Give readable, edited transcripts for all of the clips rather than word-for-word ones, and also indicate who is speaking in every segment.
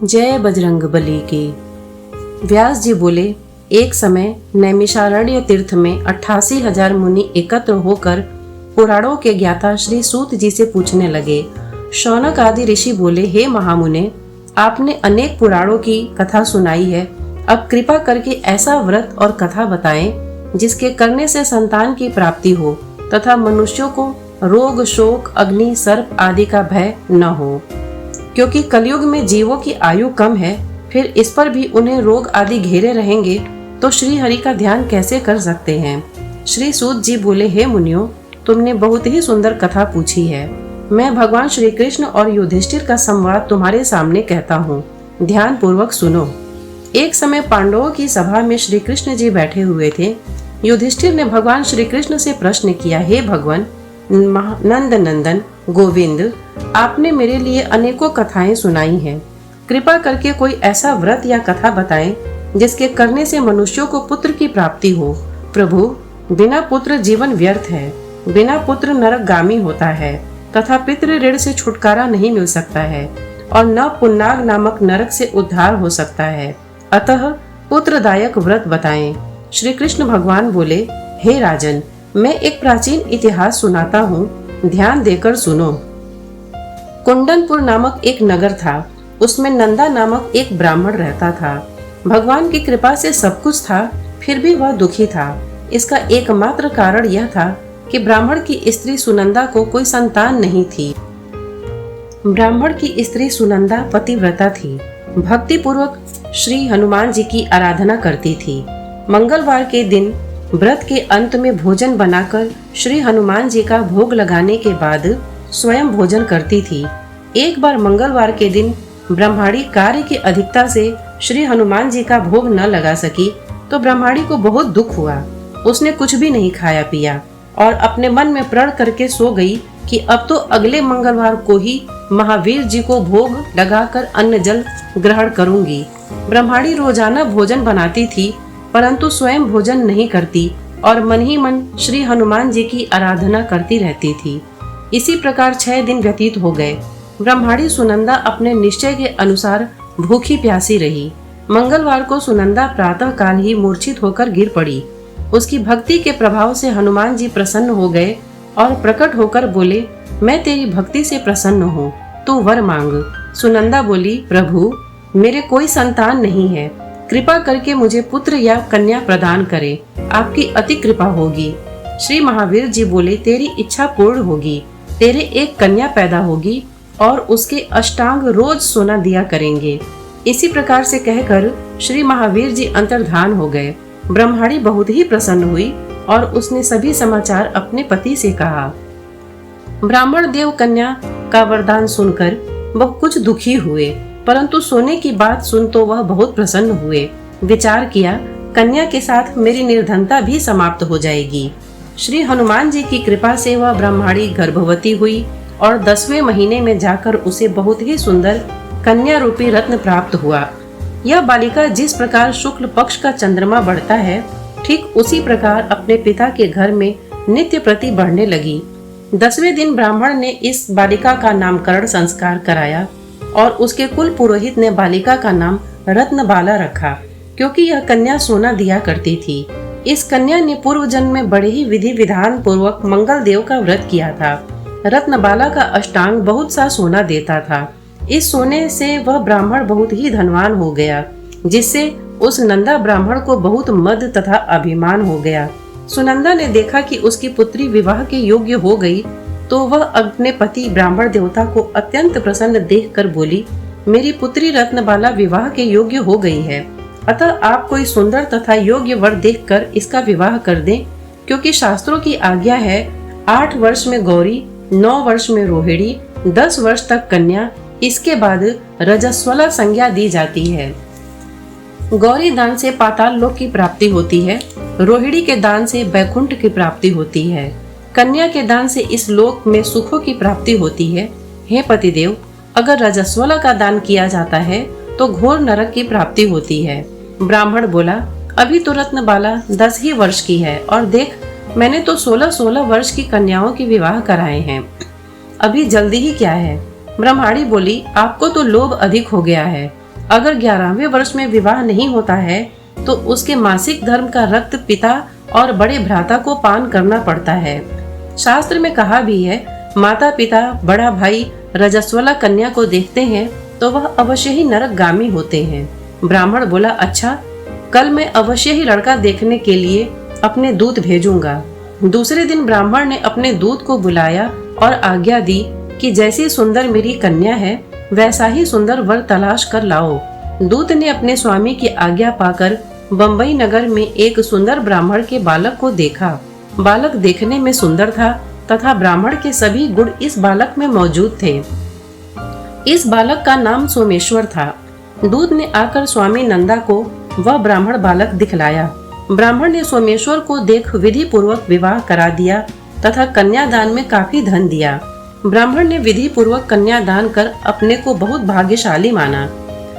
Speaker 1: जय बजरंगबली की। व्यास जी बोले, एक समय नैमिषारण्य तीर्थ में 88,000 मुनि एकत्र होकर पुराणों के ज्ञाता श्री सूत जी से पूछने लगे। शौनक आदि ऋषि बोले, हे महामुने, आपने अनेक पुराणों की कथा सुनाई है। अब कृपा करके ऐसा व्रत और कथा बताएं जिसके करने से संतान की प्राप्ति हो तथा मनुष्यों को रोग, शोक, अग्नि, सर्प आदि का भय न हो। क्योंकि कलयुग में जीवों की आयु कम है, फिर इस पर भी उन्हें रोग आदि घेरे रहेंगे तो श्री हरि का ध्यान कैसे कर सकते हैं। श्री सूत जी बोले, हे मुनियों, तुमने बहुत ही सुंदर कथा पूछी है। मैं भगवान श्री कृष्ण और युधिष्ठिर का संवाद तुम्हारे सामने कहता हूँ, ध्यान पूर्वक सुनो। एक समय पांडवों की सभा में श्री कृष्ण जी बैठे हुए थे। युधिष्ठिर ने भगवान श्री कृष्ण से प्रश्न किया, हे भगवान नंद नंदन गोविंद, आपने मेरे लिए अनेकों कथाएं सुनाई हैं। कृपा करके कोई ऐसा व्रत या कथा बताएं जिसके करने से मनुष्यों को पुत्र की प्राप्ति हो। प्रभु, बिना पुत्र जीवन व्यर्थ है, बिना पुत्र नरकगामी होता है तथा पितृ ऋण से छुटकारा नहीं मिल सकता है और न पुन्नाग नामक नरक से उद्धार हो सकता है। अतः पुत्रदायक व्रत बताएं। श्री कृष्ण भगवान बोले, हे राजन, मैं एक प्राचीन इतिहास सुनाता हूँ, ध्यान देकर सुनो। कुंडनपुर नामक एक नगर था। उसमें नंदा नामक एक ब्राह्मण रहता था। भगवान की कृपा से सब कुछ था, फिर भी वह दुखी था। इसका एकमात्र कारण यह था कि ब्राह्मण की स्त्री सुनंदा को कोई संतान नहीं थी। ब्राह्मण की स्त्री सुनंदा पतिव्रता थी, भक्ति पूर्वक श्री हनुमान जी की आराधना करती थी। मंगलवार के दिन व्रत के अंत में भोजन बनाकर श्री हनुमान जी का भोग लगाने के बाद स्वयं भोजन करती थी। एक बार मंगलवार के दिन ब्रह्माणी कार्य की अधिकता से श्री हनुमान जी का भोग न लगा सकी तो ब्रह्माणी को बहुत दुख हुआ। उसने कुछ भी नहीं खाया पिया और अपने मन में प्रण करके सो गई कि अब तो अगले मंगलवार को ही महावीर जी को भोग लगाकर अन्न जल ग्रहण करूंगी। ब्रह्माणी रोजाना भोजन बनाती थी परंतु स्वयं भोजन नहीं करती और मन ही मन श्री हनुमान जी की आराधना करती रहती थी। इसी प्रकार 6 दिन व्यतीत हो गए। ब्रह्माणी सुनंदा अपने निश्चय के अनुसार भूखी प्यासी रही। मंगलवार को सुनंदा प्रातः काल ही मूर्छित होकर गिर पड़ी। उसकी भक्ति के प्रभाव से हनुमान जी प्रसन्न हो गए और प्रकट होकर बोले, मैं तेरी भक्ति से प्रसन्न हूँ, तू वर मांग। सुनंदा बोली, प्रभु, मेरे कोई संतान नहीं है, कृपा करके मुझे पुत्र या कन्या प्रदान करे, आपकी अति कृपा होगी। श्री महावीर जी बोले, तेरी इच्छा पूर्ण होगी, तेरे एक कन्या पैदा होगी और उसके अष्टांग रोज सोना दिया करेंगे। इसी प्रकार से कहकर श्री महावीर जी अंतर्धान हो गए। ब्रह्माणी बहुत ही प्रसन्न हुई और उसने सभी समाचार अपने पति से कहा। ब्राह्मण देव कन्या का वरदान सुनकर वह कुछ दुखी हुए, परंतु सोने की बात सुन तो वह बहुत प्रसन्न हुए। विचार किया, कन्या के साथ मेरी निर्धनता भी समाप्त हो जाएगी। श्री हनुमान जी की कृपा से वह ब्रह्माणी गर्भवती हुई और 10वें महीने में जाकर उसे बहुत ही सुंदर कन्या रूपी रत्न प्राप्त हुआ। यह बालिका जिस प्रकार शुक्ल पक्ष का चंद्रमा बढ़ता है, ठीक उसी प्रकार अपने पिता के घर में नित्य प्रति बढ़ने लगी। 10वें दिन ब्राह्मण ने इस बालिका का नामकरण संस्कार कराया और उसके कुल पुरोहित ने बालिका का नाम रत्नबाला रखा, क्योंकि यह कन्या सोना दिया करती थी। इस कन्या ने पूर्व जन्म में बड़े ही विधि विधान पूर्वक मंगल देव का व्रत किया था। रत्नबाला का अष्टांग बहुत सा सोना देता था। इस सोने से वह ब्राह्मण बहुत ही धनवान हो गया, जिससे उस नंदा ब्राह्मण को बहुत मद तथा अभिमान हो गया। सुनंदा ने देखा कि उसकी पुत्री विवाह के योग्य हो गई तो वह अपने पति ब्राह्मण देवता को अत्यंत प्रसन्न देखकर बोली, मेरी पुत्री रत्नबाला विवाह के योग्य हो गई है, अतः आप कोई सुंदर तथा योग्य वर देखकर इसका विवाह कर दें, क्योंकि शास्त्रों की आज्ञा है 8 वर्ष में गौरी, 9 वर्ष में रोहिणी, 10 वर्ष तक कन्या, इसके बाद रजस्वला संज्ञा दी जाती है। गौरी दान से पाताल लोक की प्राप्ति होती है, रोहिणी के दान से बैकुंठ की प्राप्ति होती है, कन्या के दान से इस लोक में सुखों की प्राप्ति होती है। हे पतिदेव, अगर रजस्वला का दान किया जाता है तो घोर नरक की प्राप्ति होती है। ब्राह्मण बोला, अभी तो रत्नबाला 10 ही वर्ष की है और देख, मैंने तो 16-16 वर्ष की कन्याओं के विवाह कराए हैं, अभी जल्दी ही क्या है। ब्रह्माणी बोली, आपको तो लोभ अधिक हो गया है, अगर 11वें वर्ष में विवाह नहीं होता है तो उसके मासिक धर्म का रक्त पिता और बड़े भ्राता को पान करना पड़ता है। शास्त्र में कहा भी है, माता पिता बड़ा भाई रजस्वला कन्या को देखते हैं तो वह अवश्य ही नरकगामी होते हैं। ब्राह्मण बोला, अच्छा, कल मैं अवश्य ही लड़का देखने के लिए अपने दूत भेजूंगा। दूसरे दिन ब्राह्मण ने अपने दूत को बुलाया और आज्ञा दी कि जैसी सुंदर मेरी कन्या है वैसा ही सुंदर वर तलाश कर लाओ। दूत ने अपने स्वामी की आज्ञा पाकर बंबई नगर में एक सुंदर ब्राह्मण के बालक को देखा। बालक देखने में सुंदर था तथा ब्राह्मण के सभी गुण इस बालक में मौजूद थे। इस बालक का नाम सोमेश्वर था। दूत ने आकर स्वामी नंदा को वह ब्राह्मण बालक दिखलाया। ब्राह्मण ने सोमेश्वर को देख विधि पूर्वक विवाह करा दिया तथा कन्यादान में काफी धन दिया। ब्राह्मण ने विधि पूर्वक कन्यादान कर अपने को बहुत भाग्यशाली माना।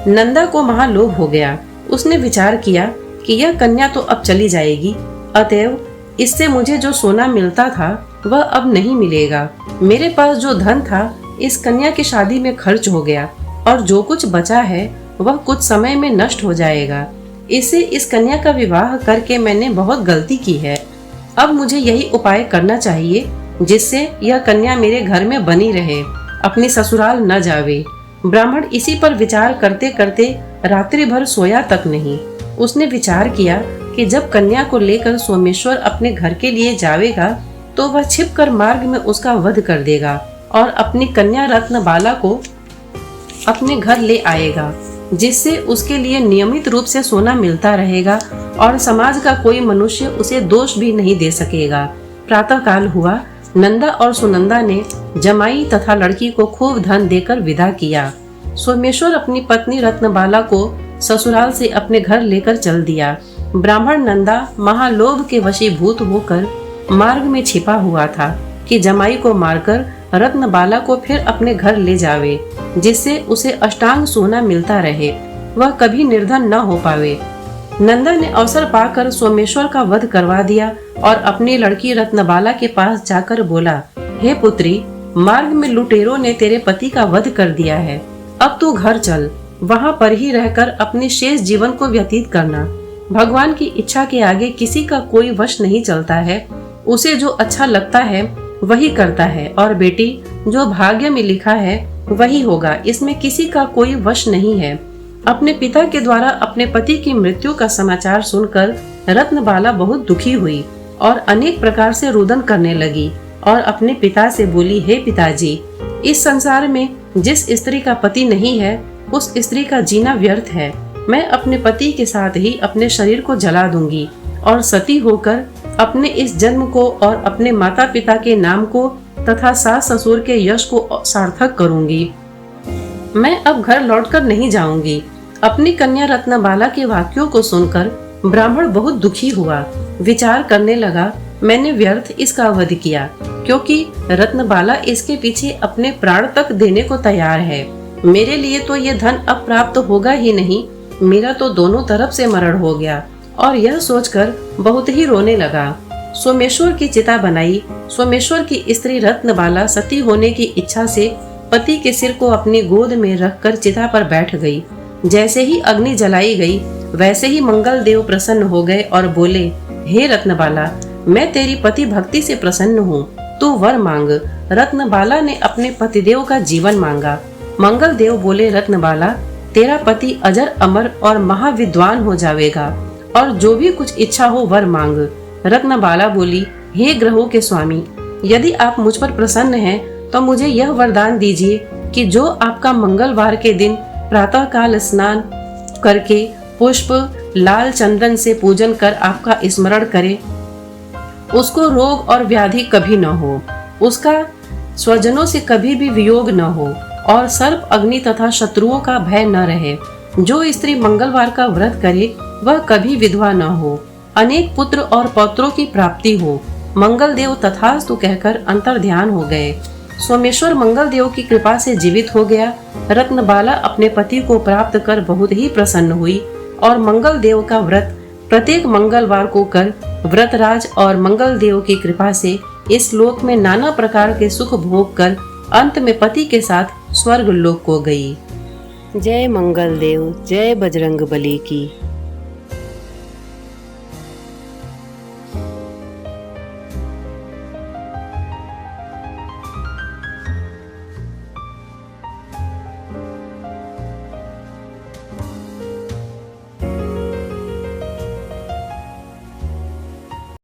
Speaker 1: नंदा को महालोभ हो गया। उसने विचार किया कि यह कन्या तो अब चली जाएगी, अतएव इससे मुझे जो सोना मिलता था वह अब नहीं मिलेगा। मेरे पास जो धन था इस कन्या की शादी में खर्च हो गया और जो कुछ बचा है वह कुछ समय में नष्ट हो जाएगा। इससे इस कन्या का विवाह करके मैंने बहुत गलती की है। अब मुझे यही उपाय करना चाहिए जिससे यह कन्या मेरे घर में बनी रहे, अपनी ससुराल न जावे। ब्राह्मण इसी पर विचार करते करते रात्रि भर सोया तक नहीं। उसने विचार किया कि जब कन्या को लेकर सोमेश्वर अपने घर के लिए जावेगा तो वह छिपकर मार्ग में उसका वध कर देगा और अपनी कन्या रत्नबाला को अपने घर ले आएगा, जिससे उसके लिए नियमित रूप से सोना मिलता रहेगा और समाज का कोई मनुष्य उसे दोष भी नहीं दे सकेगा। प्रातः काल हुआ। नंदा और सुनंदा ने जमाई तथा लड़की को खूब धन देकर विदा किया। सोमेश्वर अपनी पत्नी रत्नबाला को ससुराल से अपने घर लेकर चल दिया। ब्राह्मण नंदा महालोभ के वशीभूत होकर मार्ग में छिपा हुआ था कि जमाई को मारकर रत्नबाला को फिर अपने घर ले जावे, जिससे उसे अष्टांग सोना मिलता रहे, वह कभी निर्धन न हो पावे। नंदा ने अवसर पाकर सोमेश्वर का वध करवा दिया और अपनी लड़की रत्नबाला के पास जाकर बोला, हे पुत्री, मार्ग में लुटेरों ने तेरे पति का वध कर दिया है। अब तू घर चल, वहाँ पर ही रहकर अपने शेष जीवन को व्यतीत करना। भगवान की इच्छा के आगे किसी का कोई वश नहीं चलता है। उसे जो अच्छा लगता है वही करता है और बेटी, जो भाग्य में लिखा है वही होगा, इसमें किसी का कोई वश नहीं है। अपने पिता के द्वारा अपने पति की मृत्यु का समाचार सुनकर रत्नबाला बहुत दुखी हुई और अनेक प्रकार से रुदन करने लगी और अपने पिता से बोली, हे पिताजी, इस संसार में जिस स्त्री का पति नहीं है उस स्त्री का जीना व्यर्थ है। मैं अपने पति के साथ ही अपने शरीर को जला दूंगी और सती होकर अपने इस जन्म को और अपने माता पिता के नाम को तथा सास ससुर के यश को सार्थक करूंगी। मैं अब घर लौटकर नहीं जाऊंगी। अपनी कन्या रत्नबाला के वाक्यों को सुनकर ब्राह्मण बहुत दुखी हुआ। विचार करने लगा, मैंने व्यर्थ इसका वध किया, क्योंकि रत्नबाला इसके पीछे अपने प्राण तक देने को तैयार है। मेरे लिए तो ये धन अब प्राप्त होगा ही नहीं, मेरा तो दोनों तरफ से मरण हो गया। और यह सोचकर बहुत ही रोने लगा। सोमेश्वर की चिता बनाई। सोमेश्वर की स्त्री रत्नबाला सती होने की इच्छा से पति के सिर को अपनी गोद में रखकर चिता पर बैठ गई। जैसे ही अग्नि जलाई गई वैसे ही मंगल देव प्रसन्न हो गए और बोले, हे रत्नबाला, मैं तेरी पति भक्ति से प्रसन्न हूँ, तू वर मांग। रत्नबाला ने अपने पतिदेव का जीवन मांगा। मंगल देव बोले, रत्नबाला, तेरा पति अजर अमर और महाविद्वान हो जाएगा और जो भी कुछ इच्छा हो वर मांग। रत्नबाला बोली, हे ग्रहों के स्वामी, यदि आप मुझ पर प्रसन्न हैं तो मुझे यह वरदान दीजिए कि जो आपका मंगलवार के दिन प्रातः काल स्नान करके पुष्प लाल चंदन से पूजन कर आपका स्मरण करे, उसको रोग और व्याधि कभी न हो, उसका स्वजनों से कभी भी वियोग न हो और सर्प अग्नि तथा शत्रुओं का भय न रहे। जो स्त्री मंगलवार का व्रत करे वह कभी विधवा न हो, अनेक पुत्र और पौत्रों की प्राप्ति हो। मंगल देव तथास्तु कहकर अंतर ध्यान हो गए। सोमेश्वर मंगल देव की कृपा से जीवित हो गया। रत्नबाला अपने पति को प्राप्त कर बहुत ही प्रसन्न हुई और मंगल देव का व्रत प्रत्येक मंगलवार को कर व्रतराज और मंगल देव की कृपा से इस लोक में नाना प्रकार के सुख भोग कर अंत में पति के साथ स्वर्ग लोक को गई। जय मंगल देव, जय बजरंग बली की।